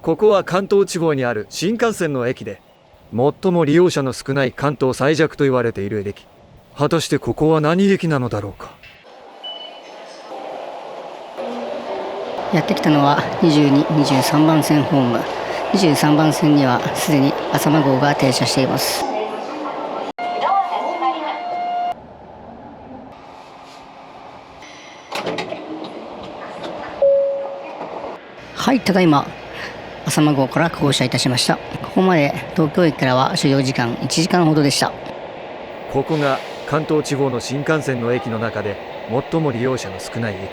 ここは関東地方にある新幹線の駅で、最も利用者の少ない関東最弱と言われている駅。果たしてここは何駅なのだろうか。やってきたのは22、23番線ホーム。23番線にはすでに浅間号が停車しています。はい、ただいま浅間号から降車いたしました。ここまで東京駅からは所要時間1時間ほどでした。ここが関東地方の新幹線の駅の中で最も利用者の少ない駅。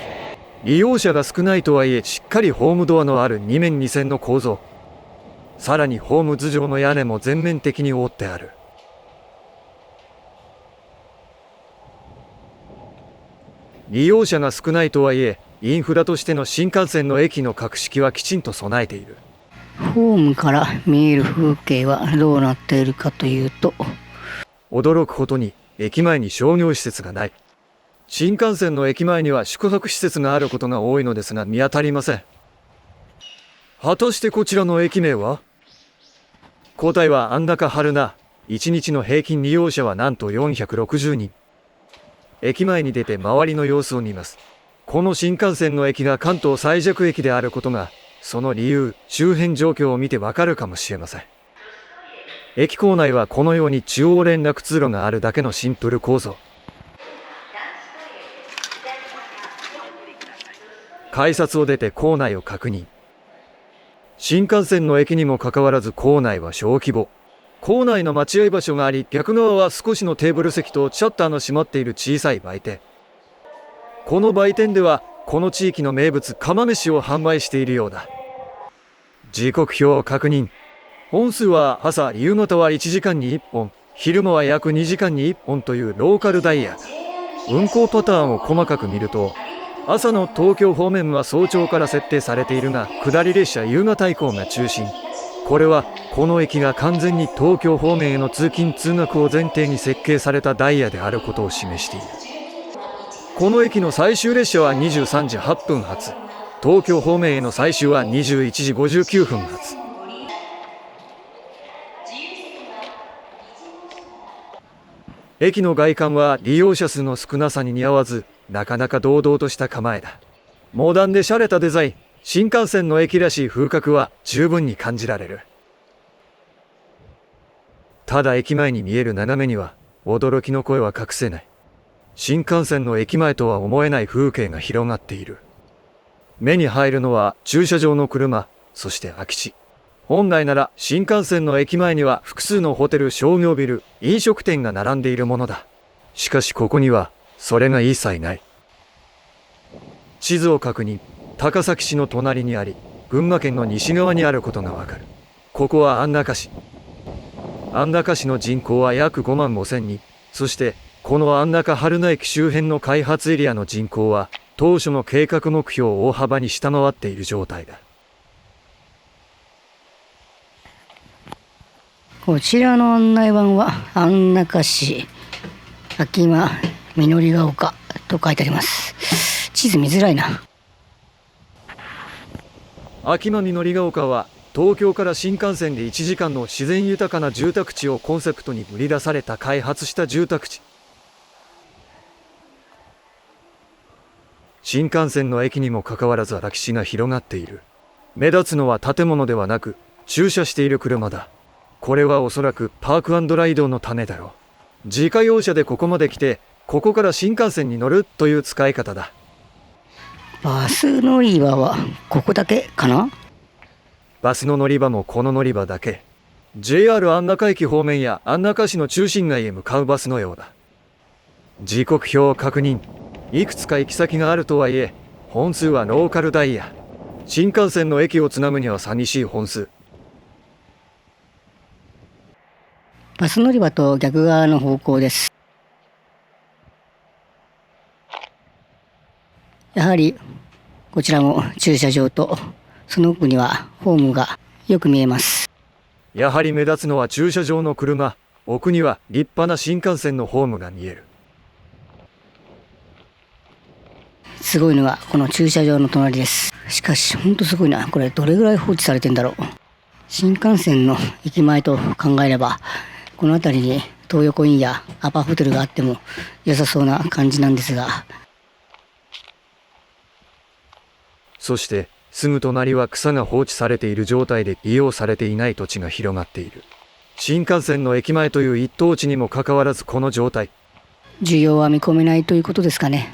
利用者が少ないとはいえ、しっかりホームドアのある2面2線の構造。さらにホーム頭上の屋根も全面的に覆ってある。利用者が少ないとはいえ、インフラとしての新幹線の駅の格式はきちんと備えている。ホームから見える風景はどうなっているかというと、驚くことに駅前に商業施設がない。新幹線の駅前には宿泊施設があることが多いのですが見当たりません。果たしてこちらの駅名は？答えは安中春名。1日の平均利用者はなんと460人。駅前に出て周りの様子を見ます。この新幹線の駅が関東最弱駅であることが、その理由、周辺状況を見てわかるかもしれません。駅構内はこのように中央連絡通路があるだけのシンプル構造。改札を出て構内を確認。新幹線の駅にもかかわらず構内は小規模。構内の待合場所があり、逆側は少しのテーブル席とシャッターの閉まっている小さい売店。この売店ではこの地域の名物釜飯を販売しているようだ。時刻表を確認。本数は朝、夕方は1時間に1本、昼間は約2時間に1本というローカルダイヤ。運行パターンを細かく見ると、朝の東京方面は早朝から設定されているが、下り列車夕方以降が中心。これはこの駅が完全に東京方面への通勤通学を前提に設計されたダイヤであることを示している。この駅の最終列車は23時8分発。東京方面への最終は21時59分発。駅の外観は利用者数の少なさに似合わず、なかなか堂々とした構えだ。モダンで洒落たデザイン、新幹線の駅らしい風格は十分に感じられる。ただ駅前に見える斜めには、驚きの声は隠せない。新幹線の駅前とは思えない風景が広がっている。目に入るのは駐車場の車、そして空き地。本来なら新幹線の駅前には複数のホテル、商業ビル、飲食店が並んでいるものだ。しかしここにはそれが一切ない。地図を確認。高崎市の隣にあり、群馬県の西側にあることがわかる。ここは安中市。安中市の人口は約5万5千人。そしてこの安中春名駅周辺の開発エリアの人口は当初の計画目標を大幅に下回っている状態だ。こちらの案内板は安中市秋間みのりが丘と書いてあります。地図見づらいな。秋間みのりが丘は東京から新幹線で1時間の自然豊かな住宅地をコンセプトに売り出された開発した住宅地。新幹線の駅にもかかわらず空き地が広がっている。目立つのは建物ではなく駐車している車だ。これはおそらくパーク&ライドのためだろう。自家用車でここまで来て、ここから新幹線に乗るという使い方だ。バス乗り場はここだけかな？バスの乗り場もこの乗り場だけ。JR 安中駅方面や安中市の中心街へ向かうバスのようだ。時刻表を確認。いくつか行き先があるとはいえ、本数はローカルダイヤ。新幹線の駅をつなぐには寂しい本数。バス乗り場と逆側の方向です。やはりこちらも駐車場とその奥にはホームがよく見えます。やはり目立つのは駐車場の車。奥には立派な新幹線のホームが見える。すごいのがこの駐車場の隣です。しかしほんとすごいな。これどれぐらい放置されてんだろう。新幹線の駅前と考えれば、この辺りに東横インやアパホテルがあっても良さそうな感じなんですが。そしてすぐ隣は草が放置されている状態で利用されていない土地が広がっている。新幹線の駅前という一等地にもかかわらずこの状態。需要は見込めないということですかね。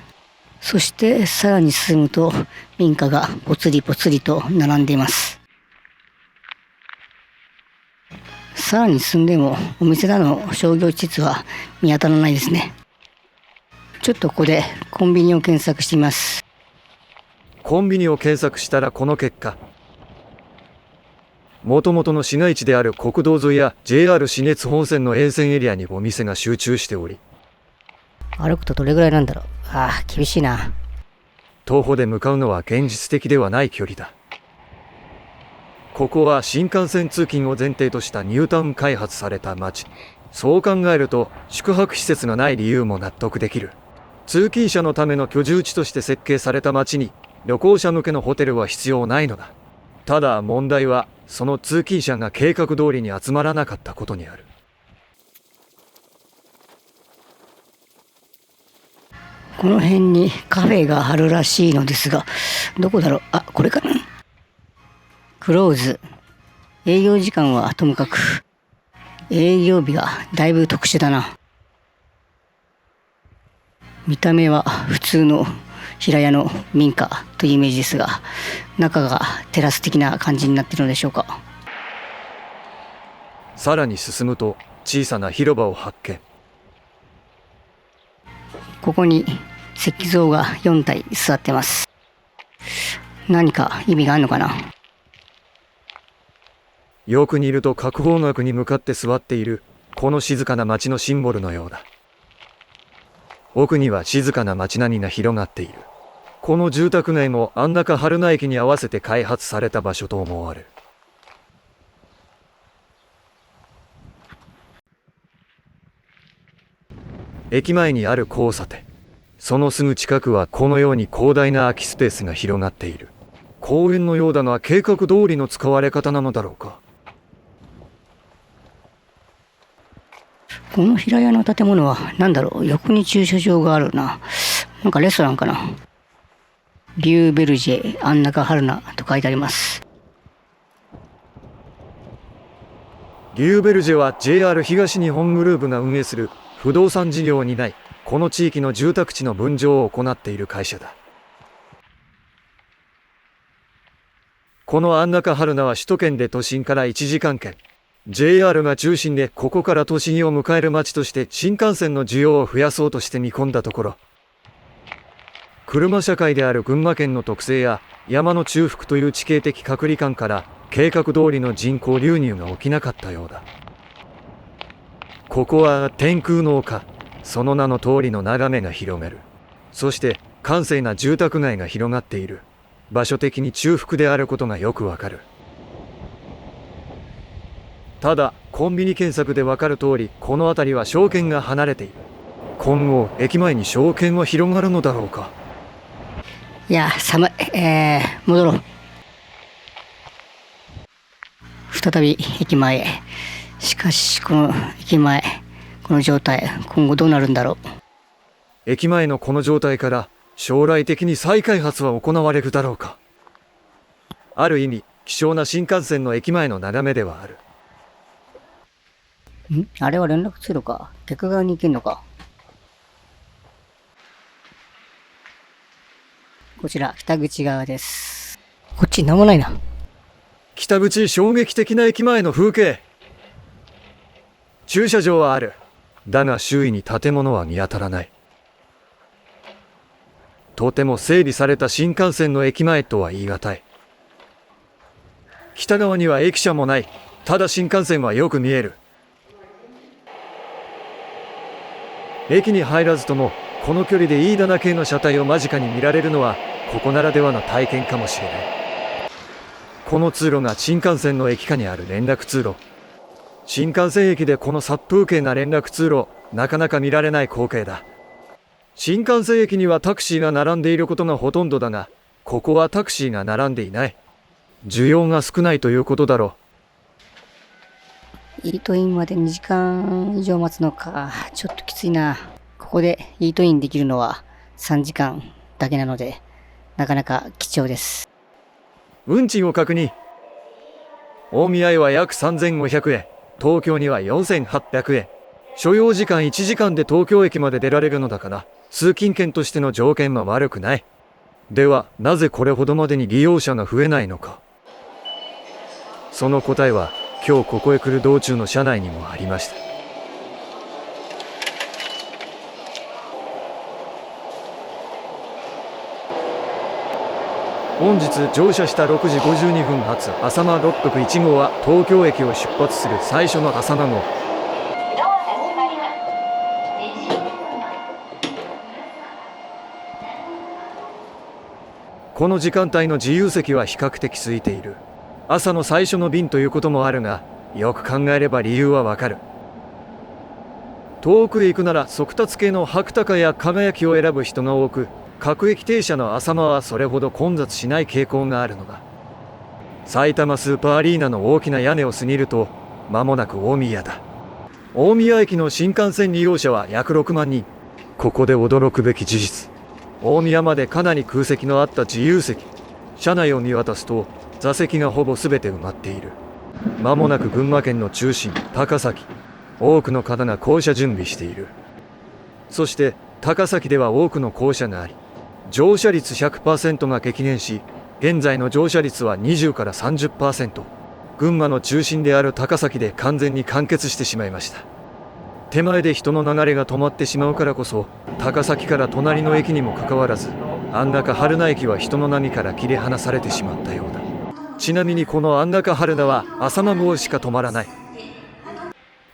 そしてさらに進むと民家がぽつりぽつりと並んでいます。さらに進んでもお店などの商業施設は見当たらないですね。ちょっとここでコンビニを検索してみます。コンビニを検索したらこの結果。もともとの市街地である国道沿いや JR 信越本線の沿線エリアにお店が集中しており、歩くとどれぐらいなんだろう。厳しいな。徒歩で向かうのは現実的ではない距離だ。ここは新幹線通勤を前提としたニュータウン開発された街。そう考えると宿泊施設がない理由も納得できる。通勤者のための居住地として設計された街に旅行者向けのホテルは必要ないのだ。ただ問題はその通勤者が計画通りに集まらなかったことにある。この辺にカフェがあるらしいのですが、どこだろう。これかな。クローズ。営業時間はともかく、営業日がだいぶ特殊だな。見た目は普通の平屋の民家というイメージですが、中がテラス的な感じになっているのでしょうか。さらに進むと小さな広場を発見。ここに石像が4体座ってます。何か意味があるのかな。よく見ると国宝学に向かって座っているこの静かな町のシンボルのようだ。奥には静かな町並みが広がっている。この住宅街も安中春名駅に合わせて開発された場所と思われる。駅前にある交差点。そのすぐ近くはこのように広大な空きスペースが広がっている。公園のようだが計画通りの使われ方なのだろうか。この平屋の建物は何だろう。横に駐車場があるな。なんかレストランかな。ビューベルジェ安中春名と書いてあります。リューベルジェは JR 東日本グループが運営する不動産事業を担い、この地域の住宅地の分譲を行っている会社だ。この安中春名は首都圏で都心から1時間圏。JR が中心でここから都心を迎える街として新幹線の需要を増やそうとして見込んだところ、車社会である群馬県の特性や山の中腹という地形的隔離感から計画通りの人口流入が起きなかったようだ。ここは天空の丘、その名の通りの眺めが広がる。そして閑静な住宅街が広がっている。場所的に中腹であることがよくわかる。ただコンビニ検索でわかる通り、この辺りは商圏が離れている。今後駅前に商圏は広がるのだろうか。いや寒い。戻ろう。再び駅前へ。しかしこの駅前、この状態、今後どうなるんだろう。駅前のこの状態から将来的に再開発は行われるだろうか。ある意味希少な新幹線の駅前の眺めではある。あれは連絡通路か。逆側に行けんのか。こちら北口側です。こっちなんもないな。北口、衝撃的な駅前の風景。駐車場はある。だが周囲に建物は見当たらない。とても整備された新幹線の駅前とは言い難い。北側には駅舎もない。ただ新幹線はよく見える。駅に入らずともこの距離で飯棚系の車体を間近に見られるのはここならではの体験かもしれない。この通路が新幹線の駅下にある連絡通路。新幹線駅でこの殺風景な連絡通路、なかなか見られない光景だ。新幹線駅にはタクシーが並んでいることがほとんどだが、ここはタクシーが並んでいない。需要が少ないということだろイートインまで2時間以上待つのか。ちょっときついな。ここでイートインできるのは3時間だけなので、なかなか貴重です。運賃を確認。大宮へは約3500円。東京には4800円。所要時間1時間で東京駅まで出られるのだから、通勤券としての条件は悪くない。では、なぜこれほどまでに利用者が増えないのか。その答えは、今日ここへ来る道中の車内にもありました。本日乗車した6時52分発浅間601号は東京駅を出発する最初の浅間号。この時間帯の自由席は比較的空いている。朝の最初の便ということもあるが、よく考えれば理由はわかる。遠くへ行くなら速達系の白鷹や輝きを選ぶ人が多く、各駅停車の浅間はそれほど混雑しない傾向があるのだ。埼玉スーパーアリーナの大きな屋根を過ぎると、間もなく大宮だ。大宮駅の新幹線利用者は約6万人。ここで驚くべき事実。大宮までかなり空席のあった自由席。車内を見渡すと、座席がほぼ全て埋まっている。間もなく群馬県の中心、高崎。多くの方が降車準備している。そして、高崎では多くの降車があり、乗車率 100% が激減し、現在の乗車率は20から 30%。群馬の中心である高崎で完全に完結してしまいました。手前で人の流れが止まってしまうからこそ、高崎から隣の駅にもかかわらず、安中春名駅は人の波から切り離されてしまったようだ。ちなみにこの安中春名は浅間号しか止まらない。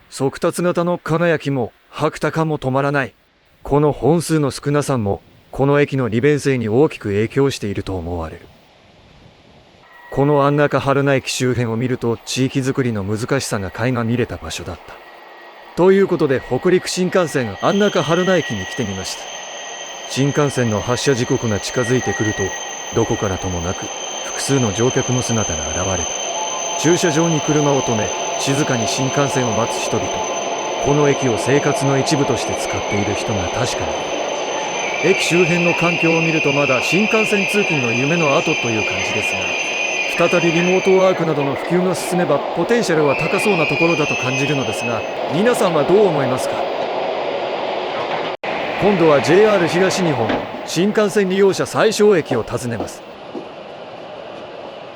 速達型の輝きも白鷹も止まらない。この本数の少なさも、この駅の利便性に大きく影響していると思われる。この安中春名駅周辺を見ると地域づくりの難しさが垣間見れた場所だった。ということで北陸新幹線安中春名駅に来てみました。新幹線の発車時刻が近づいてくると、どこからともなく複数の乗客の姿が現れた。駐車場に車を止め、静かに新幹線を待つ人々。この駅を生活の一部として使っている人が確かにいる。駅周辺の環境を見るとまだ新幹線通勤の夢の後という感じですが、再びリモートワークなどの普及が進めばポテンシャルは高そうなところだと感じるのですが、皆さんはどう思いますか？今度は JR 東日本新幹線利用者最小駅を訪ねます。